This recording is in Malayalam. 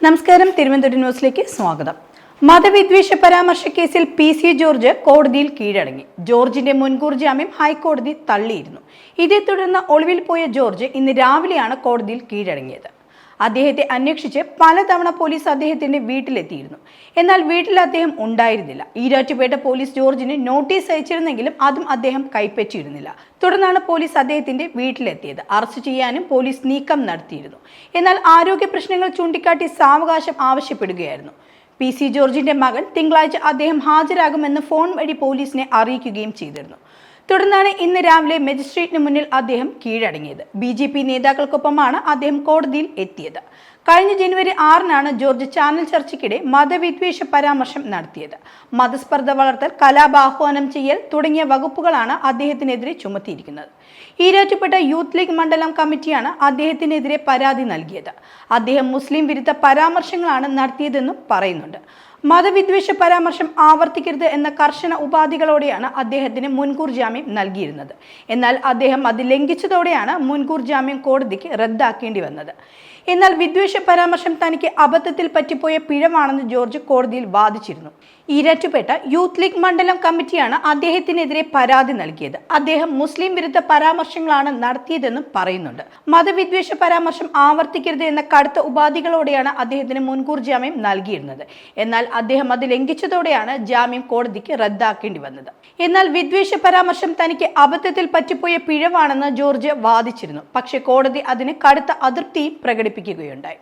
നമസ്കാരം, തിരുവനന്തപുരം ന്യൂസിലേക്ക് സ്വാഗതം. മതവിദ്വേഷ പരാമർശ കേസിൽ PC ജോർജ് കോടതിയിൽ കീഴടങ്ങി. ജോർജിന്റെ മുൻകൂർ ജാമ്യം ഹൈക്കോടതി തള്ളിയിരുന്നു. ഇതേ തുടർന്ന് ഒളിവിൽ പോയ ജോർജ് ഇന്ന് രാവിലെയാണ് കോടതിയിൽ കീഴടങ്ങിയത്. അദ്ദേഹത്തെ അന്വേഷിച്ച് പലതവണ പോലീസ് അദ്ദേഹത്തിന്റെ വീട്ടിലെത്തിയിരുന്നു. എന്നാൽ വീട്ടിൽ അദ്ദേഹം ഉണ്ടായിരുന്നില്ല. ഈരാറ്റുപേട്ട പോലീസ് ജോർജിന് നോട്ടീസ് അയച്ചിരുന്നെങ്കിലും അതും അദ്ദേഹം കൈപ്പറ്റിയിരുന്നില്ല. തുടർന്നാണ് പോലീസ് അദ്ദേഹത്തിന്റെ വീട്ടിലെത്തിയത്. അറസ്റ്റ് ചെയ്യാനും പോലീസ് നീക്കം നടത്തിയിരുന്നു. എന്നാൽ ആരോഗ്യ പ്രശ്നങ്ങൾ ചൂണ്ടിക്കാട്ടി സാവകാശം ആവശ്യപ്പെടുകയായിരുന്നു. PC ജോർജിന്റെ മകൻ തിങ്കളാഴ്ച അദ്ദേഹം ഹാജരാകുമെന്ന് ഫോൺ വഴി പോലീസിനെ അറിയിക്കുകയും ചെയ്തിരുന്നു. തുടർന്നാണ് ഇന്ന് രാവിലെ മജിസ്ട്രേറ്റിന് മുന്നിൽ അദ്ദേഹം കീഴടങ്ങിയത്. BJP നേതാക്കൾക്കൊപ്പമാണ് അദ്ദേഹം കോടതിയിൽ എത്തിയത്. കഴിഞ്ഞ ജനുവരി 6-നാണ് ജോർജ് ചാനൽ ചർച്ചയ്ക്കിടെ മതവിദ്വേഷ പരാമർശം നടത്തിയത്. മതസ്പർദ്ധ വളർത്തൽ, കലാപാഹ്വാനം ചെയ്യൽ തുടങ്ങിയ വകുപ്പുകളാണ് അദ്ദേഹത്തിനെതിരെ ചുമത്തിയിരിക്കുന്നത്. ഈരാറ്റുപേട്ട യൂത്ത് ലീഗ് മണ്ഡലം കമ്മിറ്റിയാണ് അദ്ദേഹത്തിനെതിരെ പരാതി നൽകിയത്. അദ്ദേഹം മുസ്ലിം വിരുദ്ധ പരാമർശങ്ങളാണ് നടത്തിയതെന്നും പറയുന്നുണ്ട്. മതവിദ്വേഷ പരാമർശം ആവർത്തിക്കരുത് എന്ന കർശന ഉപാധികളോടെയാണ് അദ്ദേഹത്തിന് മുൻകൂർ ജാമ്യം നൽകിയിരുന്നത്. എന്നാൽ അദ്ദേഹം അത് ലംഘിച്ചതോടെയാണ് മുൻകൂർ ജാമ്യം കോടതിക്ക് റദ്ദാക്കേണ്ടി വന്നത്. എന്നാൽ വിദ്വേഷ പരാമർശം തനിക്ക് അബദ്ധത്തിൽ പറ്റിപ്പോയ പിഴവാണെന്ന് ജോർജ് കോടതിയിൽ വാദിച്ചിരുന്നു. ഈരാറ്റുപേട്ട യൂത്ത് ലീഗ് മണ്ഡലം കമ്മിറ്റിയാണ് അദ്ദേഹത്തിനെതിരെ പരാതി നൽകിയത്. അദ്ദേഹം മുസ്ലിം വിരുദ്ധ പരാമർശങ്ങളാണ് നടത്തിയതെന്നും പറയുന്നുണ്ട്. മതവിദ്വേഷ പരാമർശം ആവർത്തിക്കരുത് എന്ന കടുത്ത ഉപാധികളോടെയാണ് അദ്ദേഹത്തിന് മുൻകൂർ ജാമ്യം നൽകിയിരുന്നത്. എന്നാൽ അദ്ദേഹം അത് ലംഘിച്ചതോടെയാണ് ജാമ്യം കോടതിക്ക് റദ്ദാക്കേണ്ടി വന്നത്. എന്നാൽ വിദ്വേഷ പരാമർശം തനിക്ക് അബദ്ധത്തിൽ പറ്റിപ്പോയ പിഴവാണെന്ന് ജോർജ് വാദിച്ചിരുന്നു. പക്ഷേ കോടതി അതിന് കടുത്ത അതൃപ്തിയും പ്രകടിപ്പിക്കുകയുണ്ടായി.